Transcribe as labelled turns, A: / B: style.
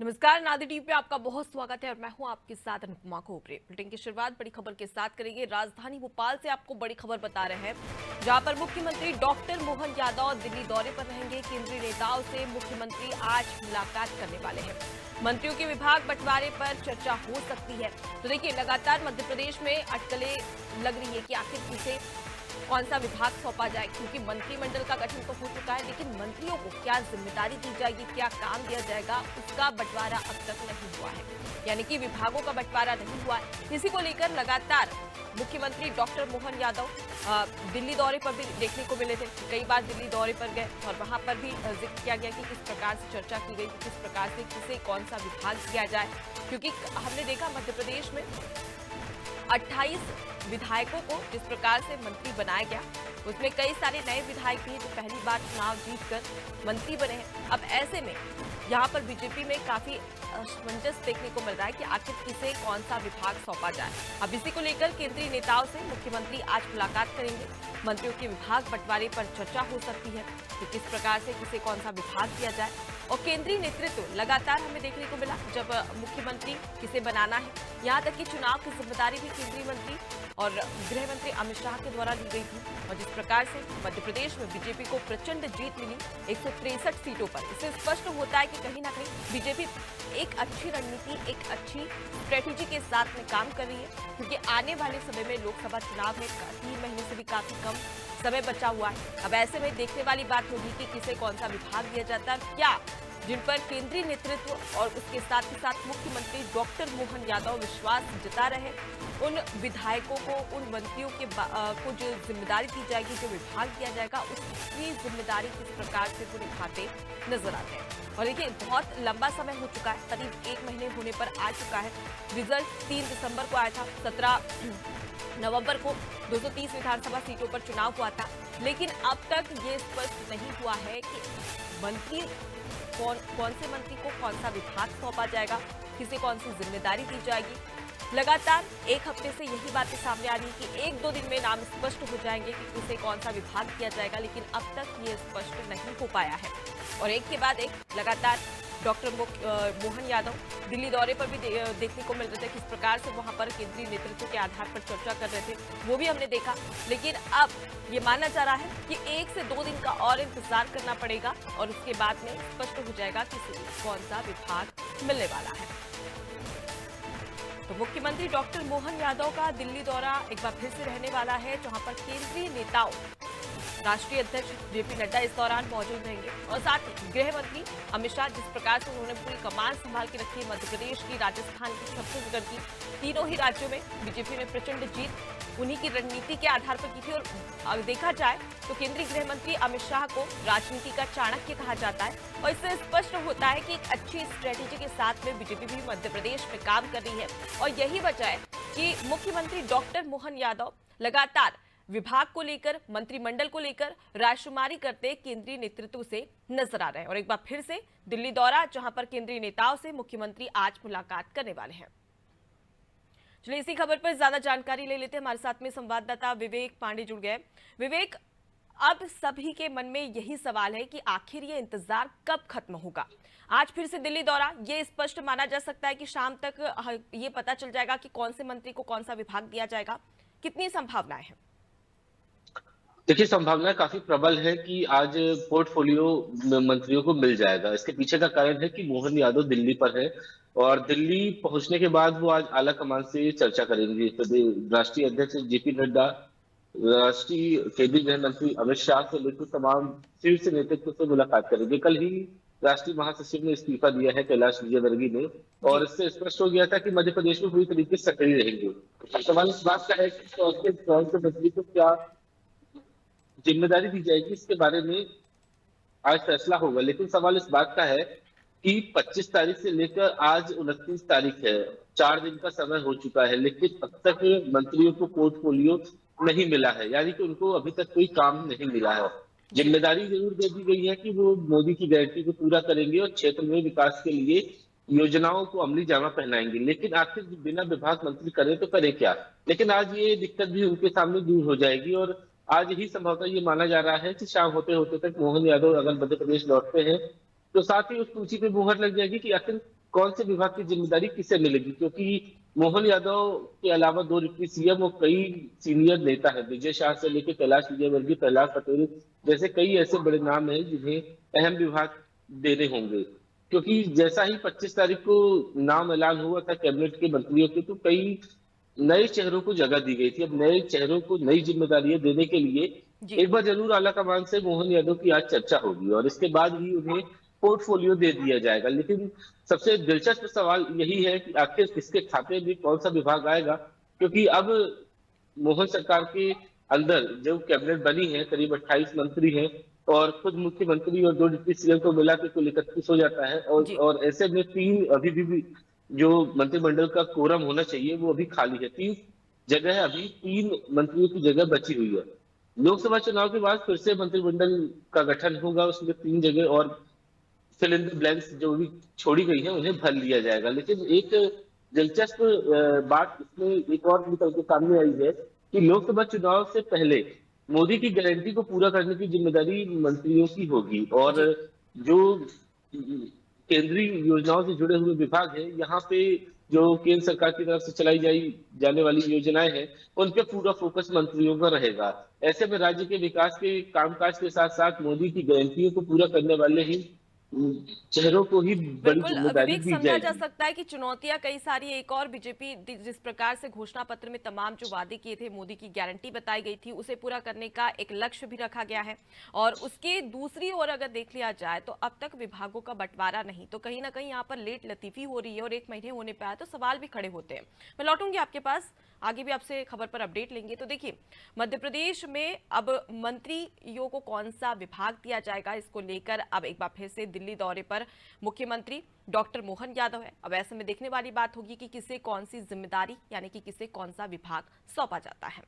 A: नमस्कार, नादी टीवी पे आपका बहुत स्वागत है और मैं हूं आपके साथ अनुपमा खोपरे। बुलेटिन की शुरुआत बड़ी खबर के साथ करेंगे। राजधानी भोपाल से आपको बड़ी खबर बता रहे हैं, जहां पर मुख्यमंत्री डॉक्टर मोहन यादव दिल्ली दौरे पर रहेंगे। केंद्रीय नेताओं से मुख्यमंत्री आज मुलाकात करने वाले हैं। मंत्रियों के विभाग बंटवारे पर चर्चा हो सकती है। तो देखिए, लगातार मध्य प्रदेश में अटकलें लग रही है कि आखिर किसे कौन सा विभाग सौंपा जाए, क्योंकि मंत्रिमंडल का गठन तो हो चुका है, लेकिन मंत्रियों को क्या जिम्मेदारी दी जाएगी, क्या काम दिया जाएगा, उसका बंटवारा अब तक नहीं हुआ है। यानी कि विभागों का बंटवारा नहीं हुआ है। इसी को लेकर लगातार मुख्यमंत्री डॉक्टर मोहन यादव दिल्ली दौरे पर भी देखने को मिले थे। कई बार दिल्ली दौरे पर गए और वहां पर भी जिक्र किया गया कि किस प्रकार से चर्चा की गई, किस प्रकार से किसे कौन सा विभाग दिया जाए, क्योंकि हमने देखा मध्य प्रदेश में 28 विधायकों को जिस प्रकार से मंत्री बनाया गया, उसमें कई सारे नए विधायक भी हैं जो पहली बार चुनाव जीतकर मंत्री बने हैं। अब ऐसे में यहाँ पर बीजेपी में काफी असमंजस देखने को मिल रहा है कि आखिर किसे कौन सा विभाग सौंपा जाए। अब इसी को लेकर केंद्रीय नेताओं से मुख्यमंत्री आज मुलाकात करेंगे। मंत्रियों के विभाग बंटवारे पर चर्चा हो सकती है कि किस प्रकार से किसे कौन सा विभाग दिया जाए। और केंद्रीय नेतृत्व लगातार हमें देखने को मिला, जब मुख्यमंत्री किसे बनाना है, यहाँ तक कि चुनाव की जिम्मेदारी भी केंद्रीय मंत्री और गृह मंत्री अमित शाह के द्वारा ली गई थी। और जिस प्रकार से मध्य प्रदेश में बीजेपी को प्रचंड जीत मिली 163 सीटों पर, इससे स्पष्ट होता है कि कहीं ना कहीं बीजेपी एक अच्छी रणनीति, एक अच्छी स्ट्रेटेजी के साथ में काम कर रही है, क्योंकि आने वाले समय में लोकसभा चुनाव में 3 महीने से भी काफी कम समय बचा हुआ है। अब ऐसे में देखने वाली बात होगी कि किसे कौन सा विभाग दिया जाता है, क्या जिन पर केंद्रीय नेतृत्व और उसके साथ ही साथ मुख्यमंत्री डॉक्टर मोहन यादव विश्वास जता रहे, उन विधायकों को, उन मंत्रियों के को जो जिम्मेदारी दी जाएगी, जो विभाग दिया जाएगा, उसकी जिम्मेदारी किस प्रकार से वो निभाते नजर आते हैं। और देखिए, बहुत लंबा समय हो चुका है, करीब 1 महीने होने पर आ चुका है। रिजल्ट 3 दिसंबर को आया था, 17 नवंबर को 230 विधानसभा सीटों पर चुनाव हुआ था, लेकिन अब तक ये स्पष्ट नहीं हुआ है कि मंत्री कौन से मंत्री को कौन सा विभाग सौंपा जाएगा, किसे कौन सी जिम्मेदारी दी जाएगी। लगातार एक हफ्ते से यही बातें सामने आ रही है कि 1-2 दिन में नाम स्पष्ट हो जाएंगे कि किसे कौन सा विभाग दिया जाएगा, लेकिन अब तक ये स्पष्ट नहीं हो पाया है। और एक के बाद एक लगातार डॉक्टर मोहन यादव दिल्ली दौरे पर भी देखने को मिल रहे थे, किस प्रकार से वहां पर केंद्रीय नेतृत्व के आधार पर चर्चा कर रहे थे, वो भी हमने देखा। लेकिन अब ये माना जा रहा है कि 1 से 2 दिन का और इंतजार करना पड़ेगा और उसके बाद में स्पष्ट हो जाएगा कि कौन सा विभाग मिलने वाला है। तो मुख्यमंत्री डॉक्टर मोहन यादव का दिल्ली दौरा एक बार फिर से रहने वाला है, जहां पर केंद्रीय नेताओं, राष्ट्रीय अध्यक्ष जेपी नड्डा इस दौरान मौजूद रहेंगे और साथ ही गृह मंत्री अमित शाह, जिस प्रकार से उन्होंने पूरी कमान संभाल के रखी है, मध्य प्रदेश की, राजस्थान की, छत्तीसगढ़ की, तीनों ही राज्यों में बीजेपी ने प्रचंड जीत उन्हीं की रणनीति के आधार पर की थी। और देखा जाए तो केंद्रीय गृह मंत्री अमित शाह को राजनीति का चाणक्य कहा जाता है और इससे स्पष्ट होता है कि एक अच्छी स्ट्रेटेजी के साथ में बीजेपी भी मध्य प्रदेश में काम कर रही है। और यही वजह है कि मुख्यमंत्री डॉक्टर मोहन यादव लगातार विभाग को लेकर, मंत्रिमंडल को लेकर रायशुमारी करते केंद्रीय नेतृत्व से नजर आ रहे हैं। और एक बार फिर से दिल्ली दौरा, जहां पर केंद्रीय नेताओं से मुख्यमंत्री आज मुलाकात करने वाले हैं। चलिए, इसी खबर पर ज्यादा जानकारी ले लेते हैं। हमारे साथ में संवाददाता विवेक पांडे जुड़ गए। विवेक, अब सभी के मन में यही सवाल है कि आखिर ये इंतजार कब खत्म होगा। आज फिर से दिल्ली दौरा, ये स्पष्ट माना जा सकता है कि शाम तक ये पता चल जाएगा कि कौन से मंत्री को कौन सा विभाग दिया जाएगा। कितनी संभावनाएं हैं?
B: देखिए, संभावना काफी प्रबल है कि आज पोर्टफोलियो मंत्रियों को मिल जाएगा। इसके पीछे का कारण है कि मोहन यादव दिल्ली पर है और दिल्ली पहुंचने के बाद वो आज आला कमान से चर्चा करेंगे। राष्ट्रीय अध्यक्ष जेपी नड्डा, राष्ट्रीय केंद्रीय गृह मंत्री अमित शाह से लेकर तमाम शीर्ष नेतृत्व से मुलाकात करेंगे। कल ही राष्ट्रीय महासचिव ने इस्तीफा दिया है, कैलाश विजयवर्गीय ने, और
A: जी।
B: इससे स्पष्ट हो गया था कि मध्य प्रदेश में पूरी तरीके से सक्रिय रहेंगे। सवाल इस बात का है कि कौन से मंत्री को क्या जिम्मेदारी दी जाएगी, इसके बारे में आज फैसला होगा। लेकिन सवाल इस बात का है कि 25 तारीख से लेकर आज 29 तारीख है, 4 दिन का समय हो चुका है, लेकिन अब तक मंत्रियों को पोर्टफोलियो नहीं मिला है, यानी कि उनको अभी तक कोई काम नहीं मिला है।
A: जी।
B: जिम्मेदारी जरूर दे दी गई है कि वो मोदी की गारंटी को पूरा करेंगे और क्षेत्र में विकास के लिए योजनाओं को अमली जामा पहनाएंगे, लेकिन आखिर बिना विभाग मंत्री करे तो करे क्या। लेकिन आज ये दिक्कत भी उनके सामने दूर हो जाएगी और आज ही संभवतः ये माना जा रहा है कि शाम होते होते तक मोहन यादव अगर मध्य प्रदेश लौटते हैं तो साथ ही उस सूची पे मुहर लग जाएगी कि आखिर कौन से विभाग की जिम्मेदारी किसे मिलेगी, क्योंकि मोहन यादव के अलावा 2 डिप्टी सीएम और कई सीनियर नेता हैं, विजय शाह से लेकर कैलाश विजयवर्गीय, प्रहलाद पटेल जैसे कई ऐसे बड़े नाम हैं जिन्हें अहम विभाग देने होंगे। क्योंकि जैसा ही 25 तारीख को नाम ऐलान हुआ था कैबिनेट के मंत्रियों के, तो कई नए चेहरों को जगह दी गई थी। अब नए चेहरों को नई जिम्मेदारियां देने के लिए
A: जी।
B: एक बार जरूर आला कमान से मोहन यादव की आज चर्चा होगी और इसके बाद ही उन्हें पोर्टफोलियो दे दिया जाएगा। लेकिन सबसे दिलचस्प सवाल यही है कि आखिर किसके खाते में कौन सा विभाग आएगा, क्योंकि अब मोहन सरकार के अंदर जो कैबिनेट बनी है करीब 28 मंत्री हैं और खुद मुख्यमंत्री और 2 डिप्टी सीएम को मिला के कुल 31 हो जाता है
A: जी।
B: और ऐसे में 3 अभी भी जो मंत्रिमंडल का कोरम होना चाहिए वो अभी खाली है। 3 जगह अभी 3 मंत्रियों की जगह बची हुई है। लोकसभा चुनाव के बाद फिर से मंत्रिमंडल का गठन होगा, उसमें 3 जगह और फिल इन द ब्लैंक्स जो भी छोड़ी गई है उन्हें भर लिया जाएगा। लेकिन एक दिलचस्प बात इसमें एक और निकल के सामने आई है कि लोकसभा चुनाव से पहले मोदी की गारंटी को पूरा करने की जिम्मेदारी मंत्रियों की होगी और
A: जी।
B: जो केंद्रीय योजनाओं से जुड़े हुए विभाग हैं, यहाँ पे जो केंद्र सरकार की तरफ से चलाई जाने वाली योजनाएं हैं उन पे पूरा फोकस मंत्रियों का रहेगा। ऐसे में राज्य के विकास के कामकाज के साथ साथ मोदी की गारंटियों को पूरा करने वाले ही चेहरों को ही बड़ी
A: बिल्कुल
B: जिम्मेदारी
A: विवेक,
B: दी
A: समझा जा
B: जाएगी।
A: सकता है कि चुनौतियां कई सारी। एक और बीजेपी जिस प्रकार से घोषणा पत्र में तमाम जो वादे किए थे, मोदी की गारंटी बताई गई थी, उसे पूरा करने का एक लक्ष्य भी रखा गया है। और उसके दूसरी ओर अगर देख लिया जाए तो अब तक विभागों का बंटवारा नहीं, तो कहीं ना कहीं यहाँ पर लेट लतीफी हो रही है और 1 महीने होने पर आए तो सवाल भी खड़े होते हैं। मैं लौटूंगी आपके पास, आगे भी आपसे खबर पर अपडेट लेंगे। तो देखिए, मध्य प्रदेश में अब मंत्रियों को कौन सा विभाग दिया जाएगा, इसको लेकर अब एक बार फिर से दिल्ली दौरे पर मुख्यमंत्री डॉक्टर मोहन यादव है। अब ऐसे में देखने वाली बात होगी कि किसे कौन सी जिम्मेदारी यानी कि किसे कौन सा विभाग सौंपा जाता है।